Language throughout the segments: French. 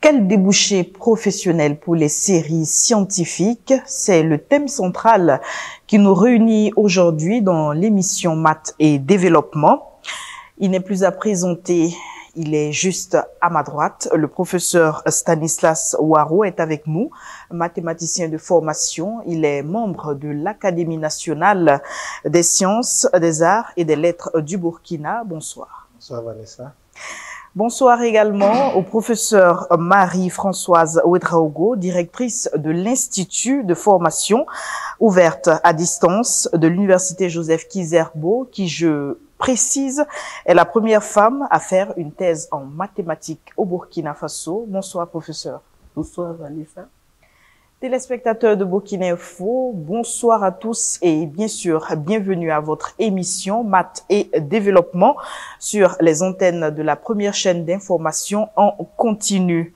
Quel débouché professionnel pour les séries scientifiques? C'est le thème central qui nous réunit aujourd'hui dans l'émission Maths et Développement. Il n'est plus à présenter, il est juste à ma droite. Le professeur Stanislas Ouaro est avec nous, mathématicien de formation. Il est membre de l'Académie nationale des sciences, des arts et des lettres du Burkina. Bonsoir. Bonsoir Vanessa. Bonsoir également au professeur Marie-Françoise Ouedraogo, directrice de l'Institut de formation ouverte à distance de l'Université Joseph Kizerbo, qui, je précise, est la première femme à faire une thèse en mathématiques au Burkina Faso. Bonsoir professeur. Bonsoir Vanessa. Téléspectateurs de Burkina Info, bonsoir à tous et bien sûr, bienvenue à votre émission Maths et Développement sur les antennes de la première chaîne d'information en continu.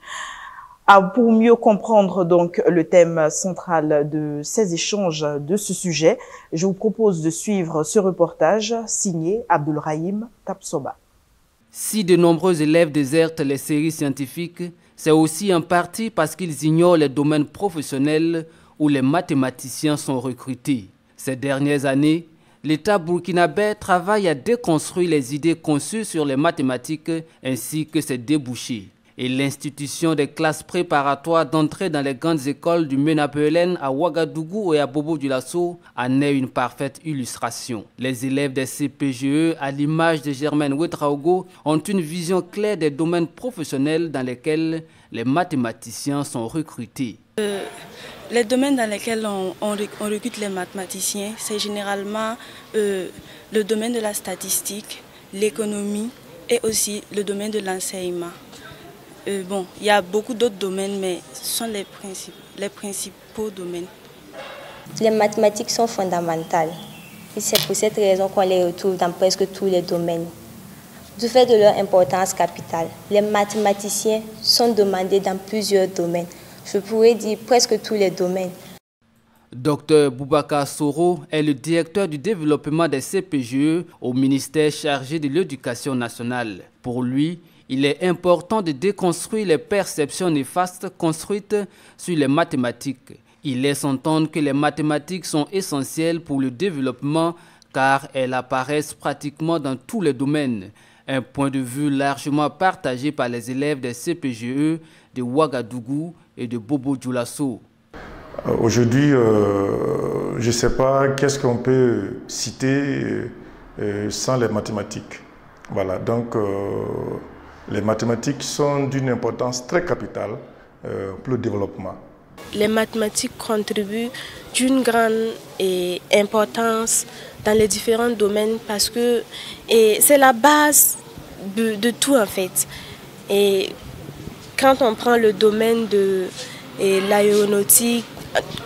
Pour mieux comprendre donc le thème central de ces échanges de ce sujet, je vous propose de suivre ce reportage signé Abdulrahim Tapsoba. Si de nombreux élèves désertent les séries scientifiques, c'est aussi en partie parce qu'ils ignorent les domaines professionnels où les mathématiciens sont recrutés. Ces dernières années, l'État burkinabé travaille à déconstruire les idées conçues sur les mathématiques ainsi que ses débouchés. Et l'institution des classes préparatoires d'entrée dans les grandes écoles du MENA-PELN à Ouagadougou et à Bobo-Dioulasso en est une parfaite illustration. Les élèves des CPGE, à l'image de Germaine Ouedraogo, ont une vision claire des domaines professionnels dans lesquels les mathématiciens sont recrutés. Les domaines dans lesquels on recrute les mathématiciens, c'est généralement le domaine de la statistique, l'économie et aussi le domaine de l'enseignement. Bon, il y a beaucoup d'autres domaines, mais ce sont les principaux domaines. Les mathématiques sont fondamentales. Et c'est pour cette raison qu'on les retrouve dans presque tous les domaines. Du fait de leur importance capitale, les mathématiciens sont demandés dans plusieurs domaines. Je pourrais dire presque tous les domaines. Dr Boubacar Soro est le directeur du développement des CPGE au ministère chargé de l'Éducation nationale. Pour lui, il est important de déconstruire les perceptions néfastes construites sur les mathématiques. Il laisse entendre que les mathématiques sont essentielles pour le développement car elles apparaissent pratiquement dans tous les domaines. Un point de vue largement partagé par les élèves des CPGE de Ouagadougou et de Bobo-Dioulasso. Aujourd'hui, je ne sais pas qu'est-ce qu'on peut citer sans les mathématiques. Voilà, donc les mathématiques sont d'une importance très capitale pour le développement. Les mathématiques contribuent d'une grande importance dans les différents domaines parce que c'est la base de tout en fait. Et quand on prend le domaine de l'aéronautique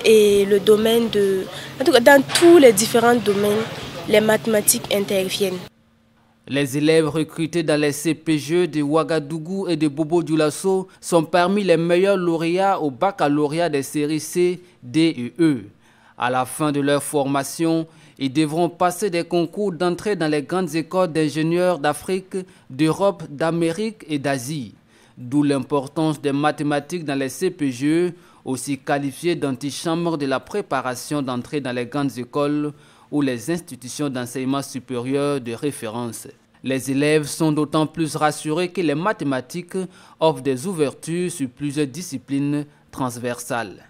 et le domaine de... En tout cas, dans tous les différents domaines, les mathématiques interviennent. Les élèves recrutés dans les CPGE de Ouagadougou et de Bobo-Dioulasso sont parmi les meilleurs lauréats au baccalauréat des séries C, D et E. À la fin de leur formation, ils devront passer des concours d'entrée dans les grandes écoles d'ingénieurs d'Afrique, d'Europe, d'Amérique et d'Asie. D'où l'importance des mathématiques dans les CPGE, aussi qualifiées d'antichambres de la préparation d'entrée dans les grandes écoles ou les institutions d'enseignement supérieur de référence. Les élèves sont d'autant plus rassurés que les mathématiques offrent des ouvertures sur plusieurs disciplines transversales.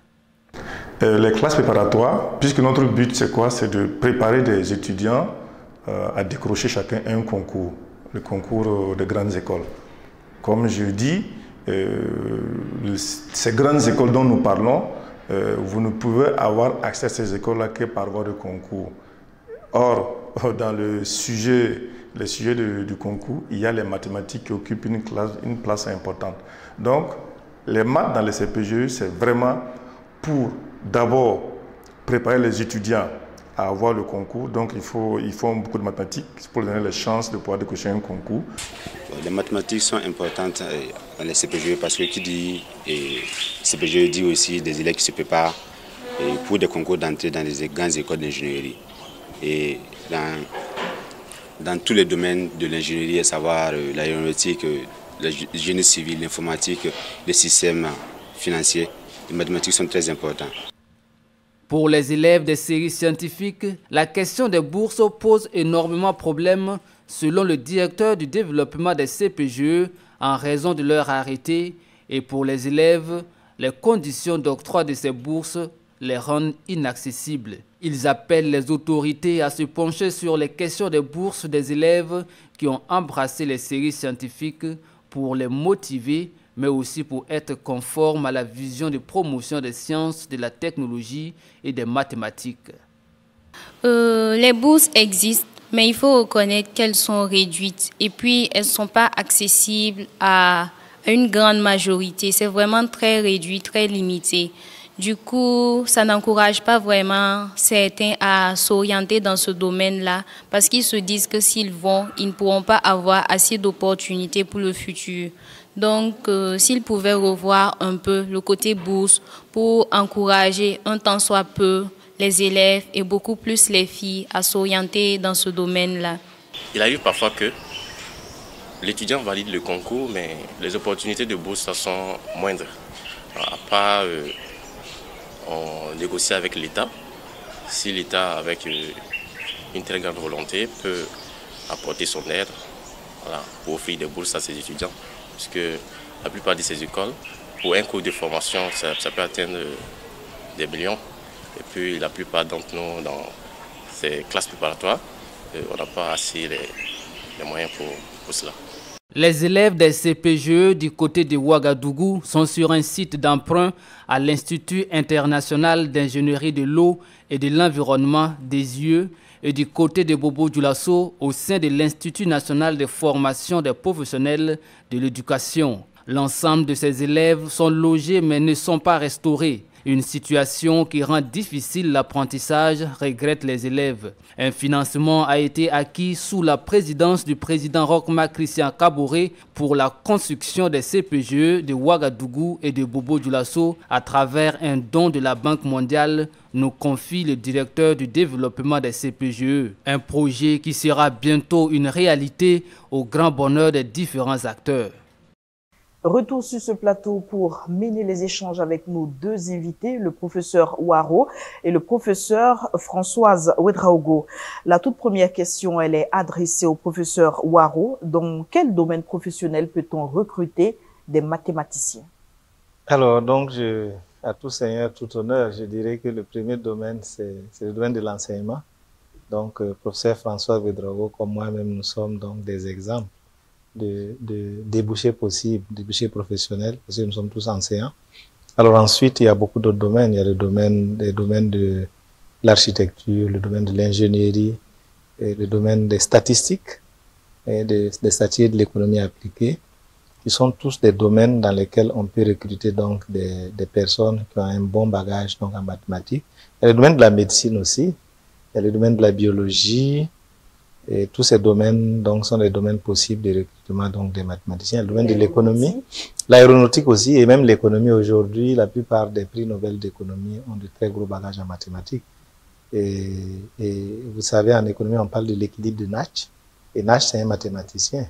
Les classes préparatoires, puisque notre but c'est quoi? C'est de préparer des étudiants à décrocher chacun un concours, le concours des grandes écoles. Comme je dis, ces grandes écoles dont nous parlons, vous ne pouvez avoir accès à ces écoles-là que par voie de concours. Or, dans les sujets du concours, il y a les mathématiques qui occupent une place importante. Donc, les maths dans les CPGE, c'est vraiment pour d'abord préparer les étudiants à avoir le concours. Donc, ils font beaucoup de mathématiques pour leur donner les chances de pouvoir décrocher un concours. Les mathématiques sont importantes dans les CPGE parce que qui dit CPGE dit aussi des élèves qui se préparent pour des concours d'entrée dans les grandes écoles d'ingénierie. Et dans tous les domaines de l'ingénierie, à savoir l'aéronautique, le génie civil, l'informatique, les systèmes financiers. Les mathématiques sont très importants. Pour les élèves des séries scientifiques, la question des bourses pose énormément de problèmes selon le directeur du développement des CPGE en raison de leur arrêté. Et pour les élèves, les conditions d'octroi de ces bourses les rendent inaccessibles. Ils appellent les autorités à se pencher sur les questions des bourses des élèves qui ont embrassé les séries scientifiques pour les motiver, mais aussi pour être conformes à la vision de promotion des sciences, de la technologie et des mathématiques. Les bourses existent, mais il faut reconnaître qu'elles sont réduites et puis elles ne sont pas accessibles à une grande majorité. C'est vraiment très réduit, très limité. Du coup, ça n'encourage pas vraiment certains à s'orienter dans ce domaine-là parce qu'ils se disent que s'ils vont, ils ne pourront pas avoir assez d'opportunités pour le futur. Donc, s'ils pouvaient revoir un peu le côté bourse pour encourager un tant soit peu les élèves et beaucoup plus les filles à s'orienter dans ce domaine-là. Il arrive parfois que l'étudiant valide le concours, mais les opportunités de bourse sont moindres. À part on négocie avec l'État. Si l'État, avec une très grande volonté, peut apporter son aide, voilà, pour offrir des bourses à ses étudiants, puisque la plupart de ces écoles, pour un cours de formation, ça peut atteindre des millions. Et puis la plupart d'entre nous, dans ces classes préparatoires, on n'a pas assez les moyens pour cela. Les élèves des CPGE du côté de Ouagadougou sont sur un site d'emprunt à l'Institut international d'ingénierie de l'eau et de l'environnement des yeux et du côté de Bobo Dioulasso au sein de l'Institut national de formation des professionnels de l'éducation. L'ensemble de ces élèves sont logés mais ne sont pas restaurés. Une situation qui rend difficile l'apprentissage, regrettent les élèves. Un financement a été acquis sous la présidence du président Rochma Christian Kaboré pour la construction des CPGE de Ouagadougou et de Bobo Dioulasso à travers un don de la Banque mondiale, nous confie le directeur du développement des CPGE. Un projet qui sera bientôt une réalité au grand bonheur des différents acteurs. Retour sur ce plateau pour mener les échanges avec nos deux invités, le professeur Ouaro et le professeur Françoise Ouedraogo. La toute première question, elle est adressée au professeur Ouaro. Dans quel domaine professionnel peut-on recruter des mathématiciens? Alors, donc, à tout seigneur, tout honneur, je dirais que le premier domaine, c'est le domaine de l'enseignement. Donc, professeur Françoise Ouedraogo, comme moi-même, nous sommes donc des exemples de débouchés possibles, débouchés professionnels, parce que nous sommes tous enseignants. Alors ensuite, il y a beaucoup d'autres domaines. Il y a les domaines de l'architecture, le domaine de l'ingénierie, le domaine des statistiques, et des statistiques de l'économie appliquée, qui sont tous des domaines dans lesquels on peut recruter donc des personnes qui ont un bon bagage donc en mathématiques. Il y a le domaine de la médecine aussi, il y a le domaine de la biologie. Et tous ces domaines donc sont des domaines possibles de recrutement donc des mathématiciens. Le domaine de l'économie, l'aéronautique aussi, et même l'économie aujourd'hui, la plupart des prix Nobel d'économie ont de très gros bagages en mathématiques. Et vous savez, en économie, on parle de l'équilibre de Nash. Et Nash, c'est un mathématicien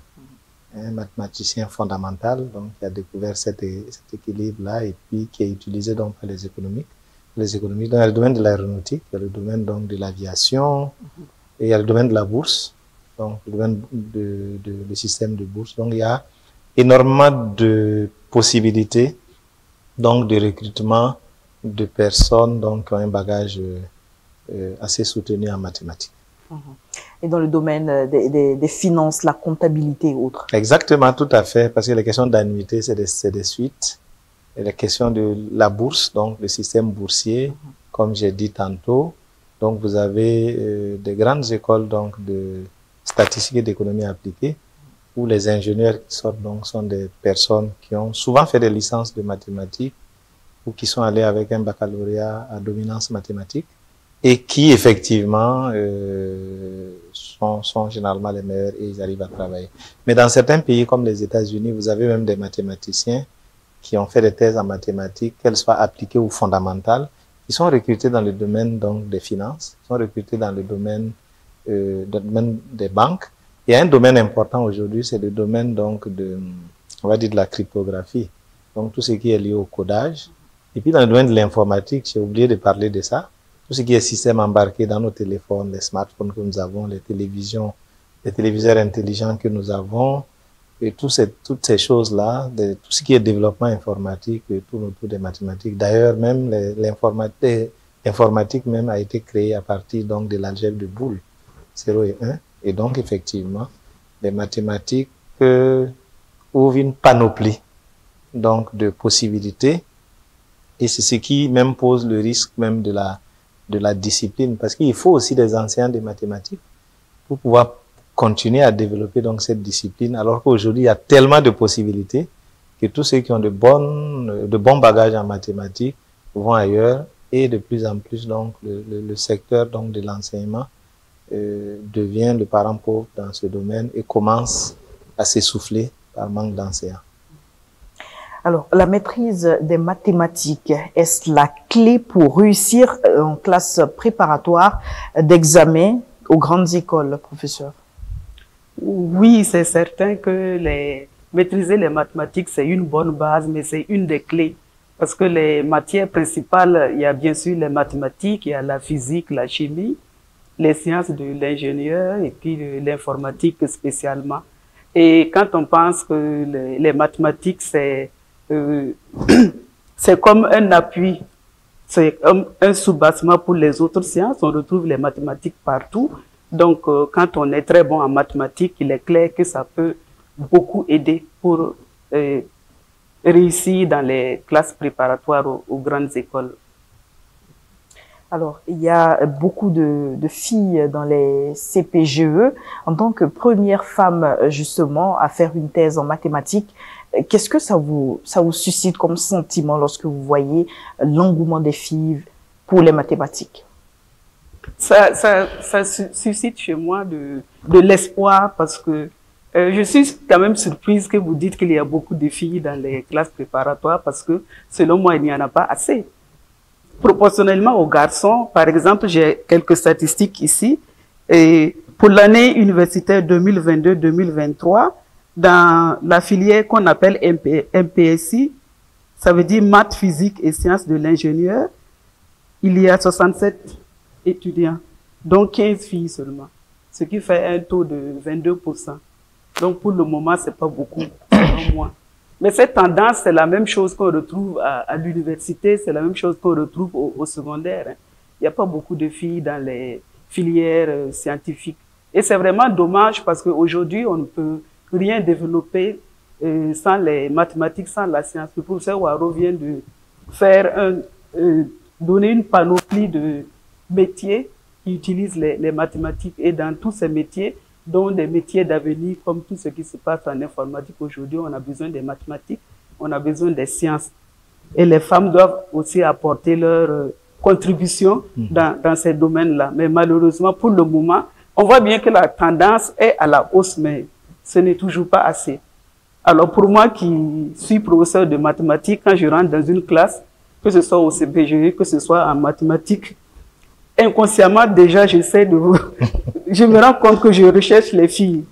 fondamental, donc qui a découvert cet équilibre-là et puis qui est utilisé donc par les économistes. Donc, il y a le domaine de l'aéronautique, il y a le domaine donc de l'aviation. Et il y a le domaine de la bourse, donc le domaine du système de bourse. Donc il y a énormément de possibilités donc de recrutement de personnes donc qui ont un bagage assez soutenu en mathématiques. Et dans le domaine des finances, la comptabilité et autres. Exactement, tout à fait, parce que les questions d'annuité, c'est des suites. Et les questions de la bourse, donc le système boursier, comme j'ai dit tantôt. Donc, vous avez des grandes écoles donc, de statistique et d'économie appliquée où les ingénieurs qui sortent donc, sont des personnes qui ont souvent fait des licences de mathématiques ou qui sont allés avec un baccalauréat à dominance mathématique et qui, effectivement, sont généralement les meilleurs et ils arrivent à travailler. Mais dans certains pays comme les États-Unis, vous avez même des mathématiciens qui ont fait des thèses en mathématiques, qu'elles soient appliquées ou fondamentales, ils sont recrutés dans le domaine donc, des finances, ils sont recrutés dans le domaine des banques, Il y a un domaine important aujourd'hui, c'est le domaine donc on va dire de la cryptographie. Donc tout ce qui est lié au codage. Et puis dans le domaine de l'informatique, j'ai oublié de parler de ça. Tout ce qui est système embarqué dans nos téléphones, les smartphones que nous avons, les télévisions, les téléviseurs intelligents que nous avons, et toutes ces choses-là, tout ce qui est développement informatique, et tout autour des mathématiques. D'ailleurs, même l'informatique même a été créée à partir donc de l'algèbre de Boole, 0 et 1. Et donc, effectivement, les mathématiques ouvrent une panoplie donc, de possibilités. Et c'est ce qui même pose le risque même de la discipline. Parce qu'il faut aussi des enseignants de mathématiques pour pouvoir continuer à développer donc cette discipline. Alors qu'aujourd'hui, il y a tellement de possibilités que tous ceux qui ont de bons bagages en mathématiques vont ailleurs. Et de plus en plus, donc, le secteur donc, de l'enseignement devient le parent pauvre dans ce domaine et commence à s'essouffler par manque d'enseignants. Alors, la maîtrise des mathématiques, est-ce la clé pour réussir en classe préparatoire d'examen aux grandes écoles, professeur? Oui, c'est certain que maîtriser les mathématiques, c'est une bonne base, mais c'est une des clés. Parce que les matières principales, il y a bien sûr les mathématiques, il y a la physique, la chimie, les sciences de l'ingénieur et puis l'informatique spécialement. Et quand on pense que les mathématiques, c'est comme un appui, c'est un soubassement pour les autres sciences, on retrouve les mathématiques partout. Donc, quand on est très bon en mathématiques, il est clair que ça peut beaucoup aider pour réussir dans les classes préparatoires aux grandes écoles. Alors, il y a beaucoup de filles dans les CPGE. En tant que première femme, justement, à faire une thèse en mathématiques, qu'est-ce que ça vous suscite comme sentiment lorsque vous voyez l'engouement des filles pour les mathématiques? Ça suscite chez moi de l'espoir parce que je suis quand même surprise que vous dites qu'il y a beaucoup de filles dans les classes préparatoires parce que, selon moi, il n'y en a pas assez. Proportionnellement aux garçons, par exemple, j'ai quelques statistiques ici. Et pour l'année universitaire 2022-2023, dans la filière qu'on appelle MPSI, ça veut dire maths, physique et sciences de l'ingénieur, il y a 67 étudiants, donc 15 filles seulement, ce qui fait un taux de 22%. Donc pour le moment, c'est pas beaucoup, selon moi. Mais cette tendance, c'est la même chose qu'on retrouve à l'université, c'est la même chose qu'on retrouve au secondaire. Il n'y a pas beaucoup de filles dans les filières scientifiques. Et c'est vraiment dommage parce qu'aujourd'hui, on ne peut rien développer sans les mathématiques, sans la science. Le professeur Waro vient de faire donner une panoplie de métiers qui utilisent les mathématiques. Et dans tous ces métiers, dont des métiers d'avenir, comme tout ce qui se passe en informatique aujourd'hui, on a besoin des mathématiques, on a besoin des sciences. Et les femmes doivent aussi apporter leur contribution dans ces domaines-là. Mais malheureusement, pour le moment, on voit bien que la tendance est à la hausse, mais ce n'est toujours pas assez. Alors pour moi qui suis professeur de mathématiques, quand je rentre dans une classe, que ce soit au CPGE, que ce soit en mathématiques, inconsciemment déjà j'essaie de je me rends compte que je recherche les filles.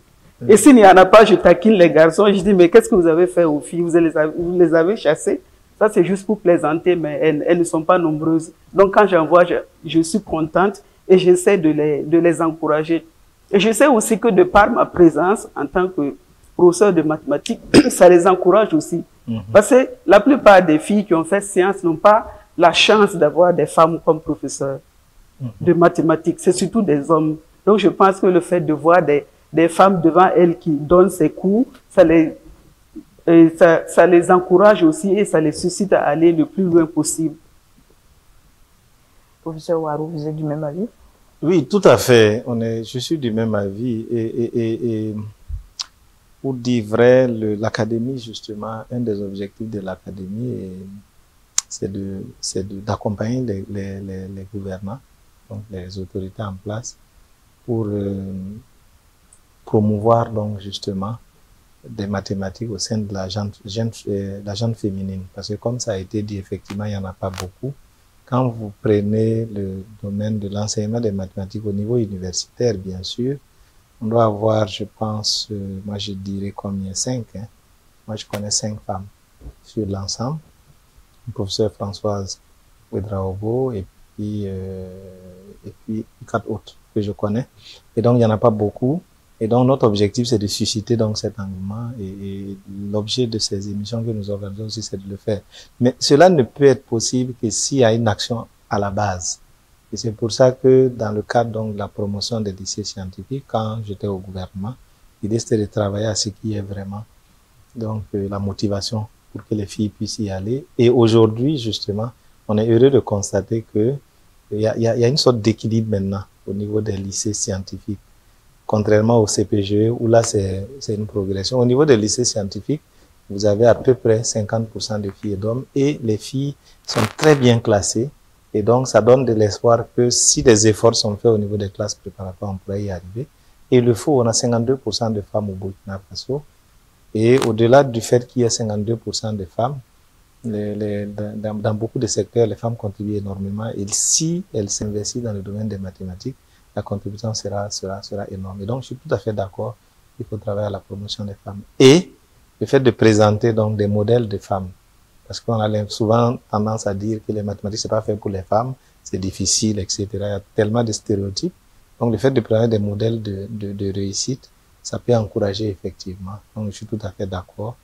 Et s'il n'y en a pas, je taquine les garçons. Je dis, mais qu'est-ce que vous avez fait aux filles? Vous les avez chassées? Ça, c'est juste pour plaisanter, mais elles ne sont pas nombreuses. Donc, quand j'en vois, je suis contente et j'essaie de les encourager. Et je sais aussi que de par ma présence en tant que professeur de mathématiques, ça les encourage aussi. Parce que la plupart des filles qui ont fait sciences n'ont pas la chance d'avoir des femmes comme professeurs de mathématiques. C'est surtout des hommes. Donc, je pense que le fait de voir des femmes devant elles qui donnent ces cours, ça les encourage aussi et ça les suscite à aller le plus loin possible. Professeur Waro, vous êtes du même avis? Oui, tout à fait. Je suis du même avis. Et pour dire vrai, l'académie, justement, un des objectifs de l'académie, c'est d'accompagner les gouvernants, donc les autorités en place, pour promouvoir donc justement des mathématiques au sein de la gente féminine. Parce que comme ça a été dit, effectivement, il n'y en a pas beaucoup. Quand vous prenez le domaine de l'enseignement des mathématiques au niveau universitaire, bien sûr, On doit avoir, je pense, moi je dirais combien, 5. Hein. Moi je connais 5 femmes sur l'ensemble. Le professeur Françoise Ouedraogo et puis 4 autres que je connais. Et donc il n'y en a pas beaucoup. Et donc notre objectif c'est de susciter donc cet engouement et l'objet de ces émissions que nous organisons aussi c'est de le faire. Mais cela ne peut être possible que s'il y a une action à la base. Et c'est pour ça que dans le cadre donc de la promotion des lycées scientifiques, quand j'étais au gouvernement, l'idée c'était de travailler à ce qui est vraiment donc la motivation pour que les filles puissent y aller. Et aujourd'hui justement, on est heureux de constater que il y a une sorte d'équilibre maintenant au niveau des lycées scientifiques. Contrairement au CPGE, où là, c'est une progression. Au niveau des lycées scientifiques, vous avez à peu près 50% de filles et d'hommes, et les filles sont très bien classées, et donc ça donne de l'espoir que si des efforts sont faits au niveau des classes préparatoires, on pourrait y arriver. Et il le faut, on a 52% de femmes au Burkina Faso, et au-delà du fait qu'il y ait 52% de femmes, dans beaucoup de secteurs, les femmes contribuent énormément, et si elles s'investissent dans le domaine des mathématiques, la contribution sera énorme. Et donc, je suis tout à fait d'accord qu'il faut travailler à la promotion des femmes. Et le fait de présenter donc des modèles de femmes, parce qu'on a souvent tendance à dire que les mathématiques, c'est pas fait pour les femmes, c'est difficile, etc. Il y a tellement de stéréotypes. Donc, le fait de présenter des modèles de réussite, ça peut encourager effectivement. Donc, je suis tout à fait d'accord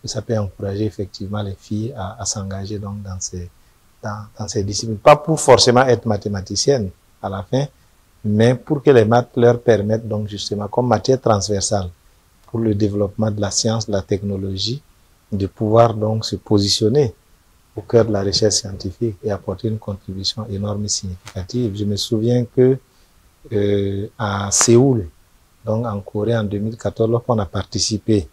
que ça peut encourager effectivement les filles à s'engager donc dans ces disciplines. Pas pour forcément être mathématiciennes à la fin, mais pour que les maths leur permettent donc justement comme matière transversale pour le développement de la science, de la technologie, de pouvoir donc se positionner au cœur de la recherche scientifique et apporter une contribution énorme et significative. Je me souviens que à Séoul, donc en Corée en 2014, lorsqu'on a participé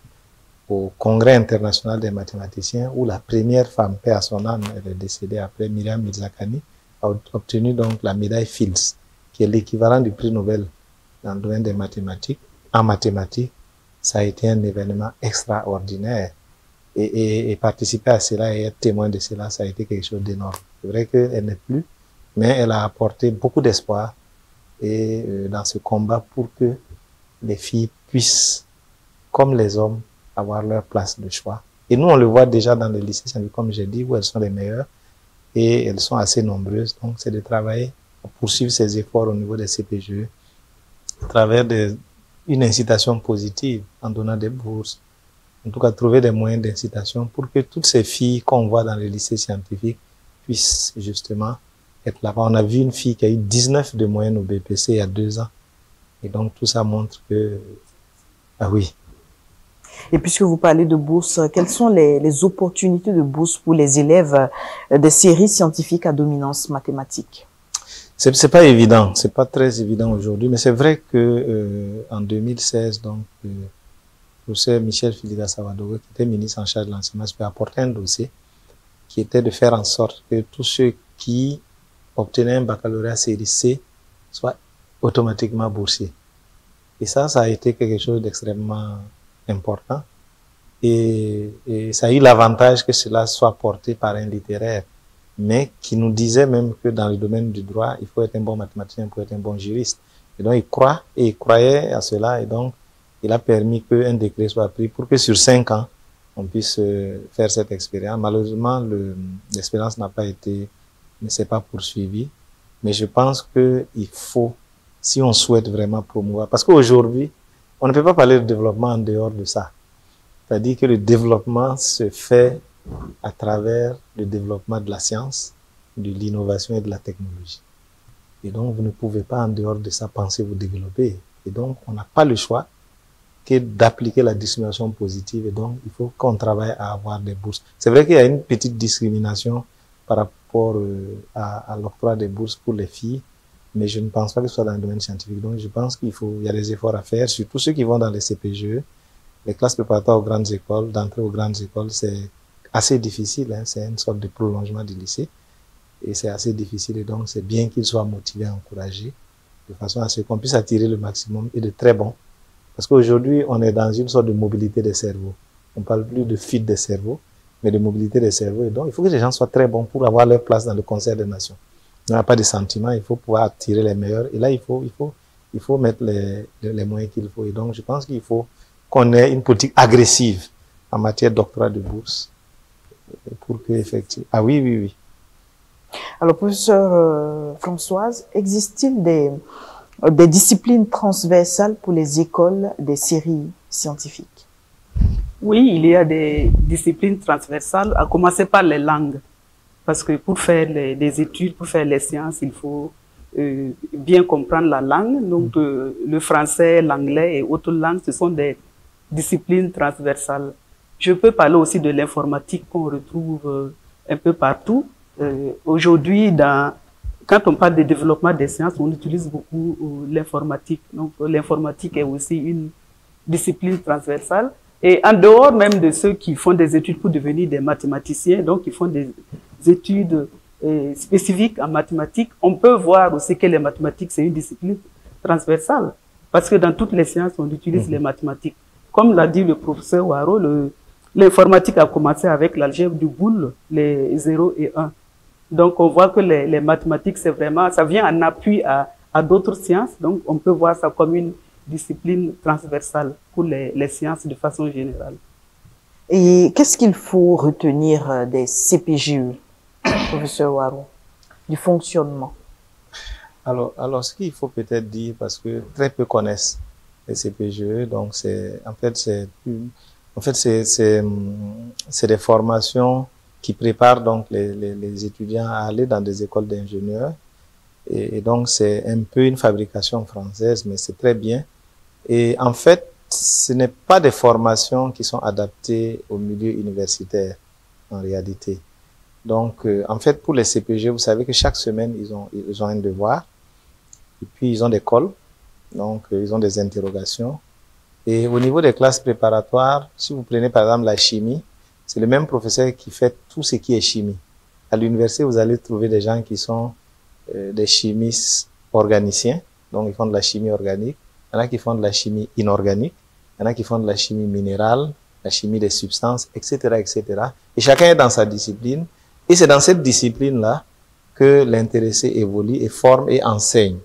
au Congrès international des mathématiciens, où la première femme, paix à son âme, elle est décédée après, Myriam Mirzakhani, a obtenu donc la médaille Fields, qui est l'équivalent du prix Nobel dans le domaine des mathématiques. En mathématiques, ça a été un événement extraordinaire. Et participer à cela et être témoin de cela, ça a été quelque chose d'énorme. C'est vrai qu'elle n'est plus, mais elle a apporté beaucoup d'espoir dans ce combat pour que les filles puissent, comme les hommes, avoir leur place de choix. Et nous, on le voit déjà dans les lycées scientifiques, comme j'ai dit, où elles sont les meilleures et elles sont assez nombreuses. Donc, c'est de travailler à poursuivre ces efforts au niveau des CPGE à travers une incitation positive en donnant des bourses. En tout cas, trouver des moyens d'incitation pour que toutes ces filles qu'on voit dans les lycées scientifiques puissent justement être là-bas. On a vu une fille qui a eu 19 de moyenne au BPC il y a 2 ans. Et donc, tout ça montre que... Ah oui. Et puisque vous parlez de bourse, quelles sont les opportunités de bourse pour les élèves des séries scientifiques à dominance mathématique? C'est pas évident, c'est pas très évident aujourd'hui, mais c'est vrai que en 2016, donc, le professeur Michel Filida Savadogo, qui était ministre en charge de l'enseignement, a apporté un dossier qui était de faire en sorte que tous ceux qui obtenaient un baccalauréat série C soient automatiquement boursiers. Et ça a été quelque chose d'extrêmement important. Et ça a eu l'avantage que cela soit porté par un littéraire, mais qui nous disait même que dans le domaine du droit, il faut être un bon mathématicien pour être un bon juriste. Et donc, il croyait à cela, et donc, il a permis qu'un décret soit pris pour que sur 5 ans, on puisse faire cette expérience. Malheureusement, l'expérience ne s'est pas poursuivie, mais je pense qu'il faut, si on souhaite vraiment promouvoir, parce qu'aujourd'hui, on ne peut pas parler de développement en dehors de ça. C'est-à-dire que le développement se fait à travers le développement de la science, de l'innovation et de la technologie. Et donc, vous ne pouvez pas en dehors de ça penser vous développer. Et donc, on n'a pas le choix que d'appliquer la discrimination positive. Et donc, il faut qu'on travaille à avoir des bourses. C'est vrai qu'il y a une petite discrimination par rapport à l'octroi des bourses pour les filles, mais je ne pense pas que ce soit dans le domaine scientifique. Donc, je pense qu'il y a des efforts à faire, surtout ceux qui vont dans les CPGE, les classes préparatoires aux grandes écoles, d'entrer aux grandes écoles, c'est assez difficile, hein, c'est une sorte de prolongement du lycée, et c'est assez difficile, et donc c'est bien qu'ils soient motivés, encouragés, de façon à ce qu'on puisse attirer le maximum et de très bons. Parce qu'aujourd'hui, on est dans une sorte de mobilité des cerveaux. On ne parle plus de fuite des cerveaux, mais de mobilité des cerveaux, et donc il faut que les gens soient très bons pour avoir leur place dans le concert des nations. Il n'y a pas de sentiment, il faut pouvoir attirer les meilleurs, et là il faut il faut mettre les moyens qu'il faut. Et donc, je pense qu'il faut qu'on ait une politique agressive en matière de doctorat de bourse pour que, effectivement... Ah oui, oui, oui. Alors, professeur Françoise, existe-t-il des disciplines transversales pour les écoles des séries scientifiques? Oui, il y a des disciplines transversales, à commencer par les langues. Parce que pour faire des études, pour faire les sciences, il faut bien comprendre la langue. Donc, le français, l'anglais et autres langues, ce sont des disciplines transversales. Je peux parler aussi de l'informatique qu'on retrouve un peu partout. Aujourd'hui, quand on parle de développement des sciences, on utilise beaucoup l'informatique. Donc, l'informatique est aussi une discipline transversale. Et en dehors même de ceux qui font des études pour devenir des mathématiciens, donc qui font des études spécifiques en mathématiques, on peut voir aussi que les mathématiques, c'est une discipline transversale. Parce que dans toutes les sciences, on utilise les mathématiques. Comme l'a dit le professeur Waro, l'informatique a commencé avec l'algèbre du boule, les 0 et 1. Donc, on voit que les mathématiques, c'est vraiment, ça vient en appui à d'autres sciences. Donc, on peut voir ça comme une discipline transversale pour les sciences de façon générale. Et qu'est-ce qu'il faut retenir des CPGE, professeur Waro, du fonctionnement? Alors, ce qu'il faut peut-être dire, parce que très peu connaissent les CPGE, donc c'est des formations qui préparent donc les étudiants à aller dans des écoles d'ingénieurs. Et donc, c'est un peu une fabrication française, mais c'est très bien. Et en fait, ce n'est pas des formations qui sont adaptées au milieu universitaire, en réalité. Donc, en fait, pour les CPG, vous savez que chaque semaine, ils ont un devoir. Et puis, ils ont des cols. Donc, ils ont des interrogations. Et au niveau des classes préparatoires, si vous prenez par exemple la chimie, c'est le même professeur qui fait tout ce qui est chimie. À l'université, vous allez trouver des gens qui sont des chimistes organiciens, donc ils font de la chimie organique. Il y en a qui font de la chimie inorganique, il y en a qui font de la chimie minérale, la chimie des substances, etc., etc. Et chacun est dans sa discipline. Et c'est dans cette discipline-là que l'intéressé évolue et forme et enseigne.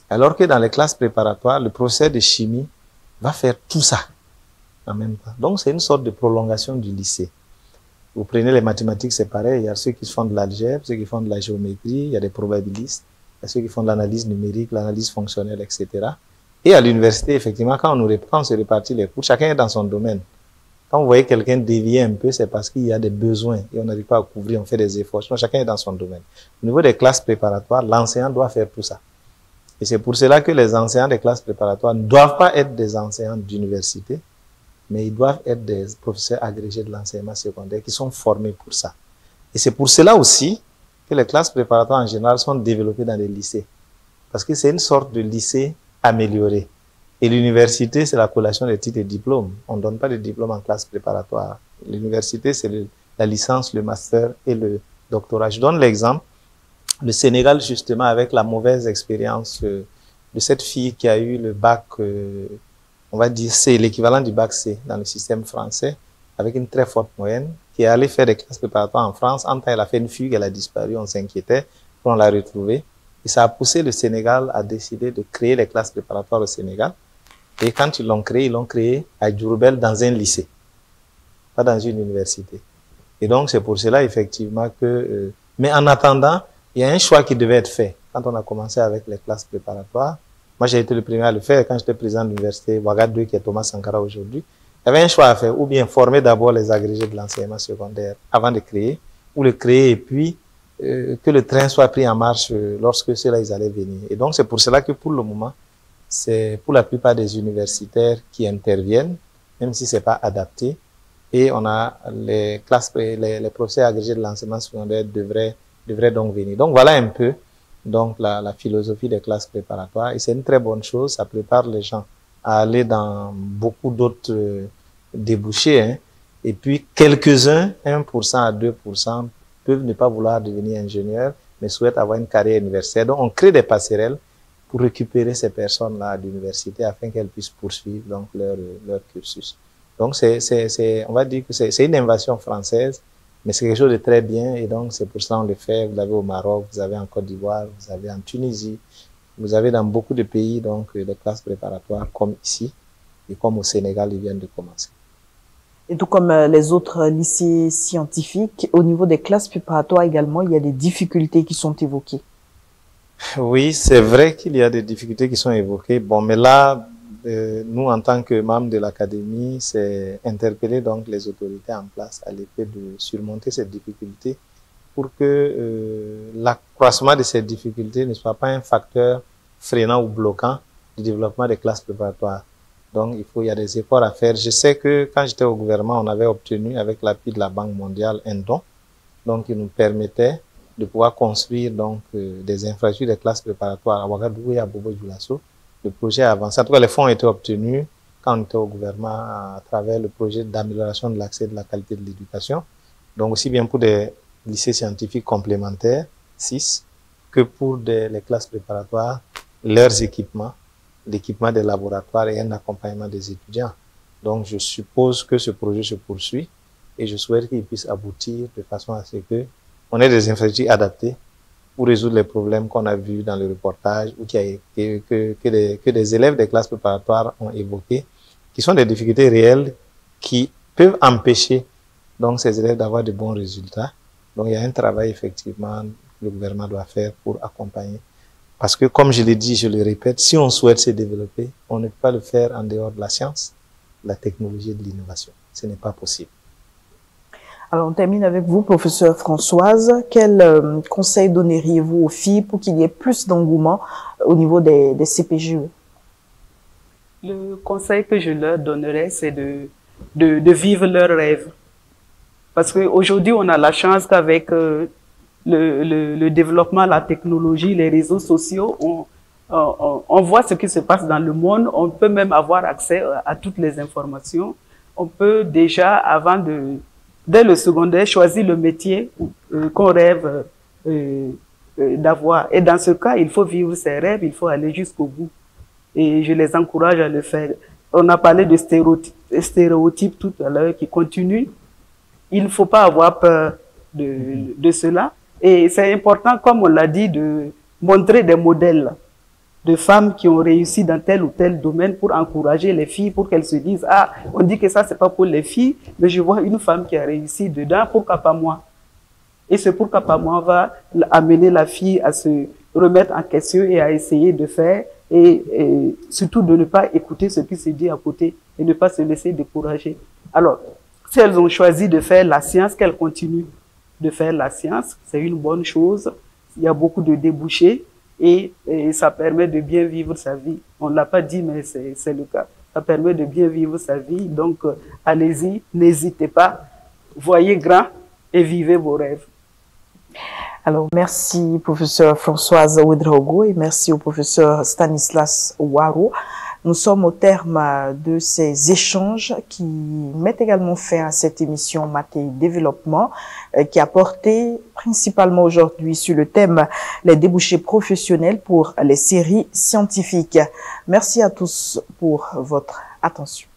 Alors que dans les classes préparatoires, le professeur de chimie va faire tout ça en même temps. Donc, c'est une sorte de prolongation du lycée. Vous prenez les mathématiques, c'est pareil. Il y a ceux qui font de l'algèbre, ceux qui font de la géométrie, il y a des probabilistes, il y a ceux qui font de l'analyse numérique, l'analyse fonctionnelle, etc. Et à l'université, effectivement, quand on se répartit les cours, chacun est dans son domaine. Quand vous voyez quelqu'un dévier un peu, c'est parce qu'il y a des besoins et on n'arrive pas à couvrir, on fait des efforts. Sinon, chacun est dans son domaine. Au niveau des classes préparatoires, l'enseignant doit faire tout ça. Et c'est pour cela que les enseignants des classes préparatoires ne doivent pas être des enseignants d'université, mais ils doivent être des professeurs agrégés de l'enseignement secondaire qui sont formés pour ça. Et c'est pour cela aussi que les classes préparatoires en général sont développées dans les lycées. Parce que c'est une sorte de lycée amélioré. Et l'université, c'est la collation des titres et diplômes. On ne donne pas de diplôme en classe préparatoire. L'université, c'est la licence, le master et le doctorat. Je donne l'exemple. Le Sénégal, justement, avec la mauvaise expérience de cette fille qui a eu le bac, on va dire C, l'équivalent du bac C dans le système français, avec une très forte moyenne, qui est allée faire des classes préparatoires en France. En temps, elle a fait une fugue, elle a disparu, on s'inquiétait, on l'a retrouvée. Et ça a poussé le Sénégal à décider de créer les classes préparatoires au Sénégal. Et quand ils l'ont créé à Diourbel dans un lycée, pas dans une université. Et donc, c'est pour cela, effectivement, que... mais en attendant, il y a un choix qui devait être fait. Quand on a commencé avec les classes préparatoires, moi, j'ai été le premier à le faire quand j'étais président de l'université Ouagadougou, qui est Thomas Sankara aujourd'hui. Il y avait un choix à faire, ou bien former d'abord les agrégés de l'enseignement secondaire avant de créer, ou le créer et puis que le train soit pris en marche lorsque ceux-là, ils allaient venir. Et donc, c'est pour cela que pour le moment, c'est pour la plupart des universitaires qui interviennent, même si c'est pas adapté. Et on a les classes, les professeurs agrégés de l'enseignement secondaire devraient donc venir. Donc, voilà un peu donc la philosophie des classes préparatoires. Et c'est une très bonne chose. Ça prépare les gens à aller dans beaucoup d'autres débouchés. Hein. Et puis, quelques-uns, 1% à 2%, peuvent ne pas vouloir devenir ingénieurs, mais souhaitent avoir une carrière universitaire. Donc, on crée des passerelles pour récupérer ces personnes-là à l'université afin qu'elles puissent poursuivre donc leur cursus. Donc, on va dire que c'est une invention française, mais c'est quelque chose de très bien et donc c'est pour ça qu'on le fait. Vous l'avez au Maroc, vous avez en Côte d'Ivoire, vous avez en Tunisie, Vous avez dans beaucoup de pays donc des classes préparatoires comme ici et comme au Sénégal, ils viennent de commencer. Et tout comme les autres lycées scientifiques, au niveau des classes préparatoires également, il y a des difficultés qui sont évoquées. Oui, c'est vrai qu'il y a des difficultés qui sont évoquées. Bon, mais là, nous, en tant que membres de l'académie, c'est interpeller donc les autorités en place à l'effet de surmonter ces difficultés pour que l'accroissement de ces difficultés ne soit pas un facteur freinant ou bloquant du développement des classes préparatoires. Donc, il y a des efforts à faire. Je sais que quand j'étais au gouvernement, on avait obtenu avec l'appui de la Banque mondiale un don, donc qui nous permettait de pouvoir construire donc des infrastructures des classes préparatoires à Ouagadougou et à Bobo-Dioulasso. Le projet a avancé. En tout cas, les fonds ont été obtenus quand on était au gouvernement à travers le projet d'amélioration de l'accès et de la qualité de l'éducation. Donc, aussi bien pour des lycées scientifiques complémentaires, 6, que pour les classes préparatoires, leurs équipements, l'équipement des laboratoires et un accompagnement des étudiants. Donc, je suppose que ce projet se poursuit et je souhaite qu'il puisse aboutir de façon à ce que on ait des infrastructures adaptées pour résoudre les problèmes qu'on a vus dans le reportage ou que des élèves des classes préparatoires ont évoqués, qui sont des difficultés réelles qui peuvent empêcher donc ces élèves d'avoir de bons résultats. Donc, il y a un travail effectivement que le gouvernement doit faire pour accompagner. Parce que, comme je l'ai dit, je le répète, si on souhaite se développer, on ne peut pas le faire en dehors de la science, de la technologie et de l'innovation. Ce n'est pas possible. Alors, on termine avec vous, professeur Françoise. Quel conseil donneriez-vous aux filles pour qu'il y ait plus d'engouement au niveau des CPGE? Le conseil que je leur donnerais, c'est de vivre leurs rêves. Parce qu'aujourd'hui, on a la chance qu'avec le développement, la technologie, les réseaux sociaux, on voit ce qui se passe dans le monde. On peut même avoir accès à toutes les informations. On peut déjà, dès le secondaire, choisir le métier qu'on rêve d'avoir. Et dans ce cas, il faut vivre ses rêves, il faut aller jusqu'au bout. Et je les encourage à le faire. On a parlé de stéréotypes tout à l'heure qui continuent. Il ne faut pas avoir peur de cela. Et c'est important, comme on l'a dit, de montrer des modèles de femmes qui ont réussi dans tel ou tel domaine pour encourager les filles, pour qu'elles se disent « Ah, on dit que ça, c'est pas pour les filles, mais je vois une femme qui a réussi dedans, pourquoi pas moi ?» Et ce « pourquoi pas moi » va amener la fille à se remettre en question et à essayer de faire, et surtout de ne pas écouter ce qui se dit à côté et ne pas se laisser décourager. Alors, si elles ont choisi de faire la science, qu'elles continuent de faire la science, c'est une bonne chose. Il y a beaucoup de débouchés. Et ça permet de bien vivre sa vie. On ne l'a pas dit, mais c'est le cas. Ça permet de bien vivre sa vie. Donc, allez-y, n'hésitez pas. Voyez grand et vivez vos rêves. Alors, merci, professeur Françoise Ouedraogo, et merci au professeur Stanislas Ouaro. Nous sommes au terme de ces échanges qui mettent également fin à cette émission Maths et Développement qui a porté principalement aujourd'hui sur le thème les débouchés professionnels pour les séries scientifiques. Merci à tous pour votre attention.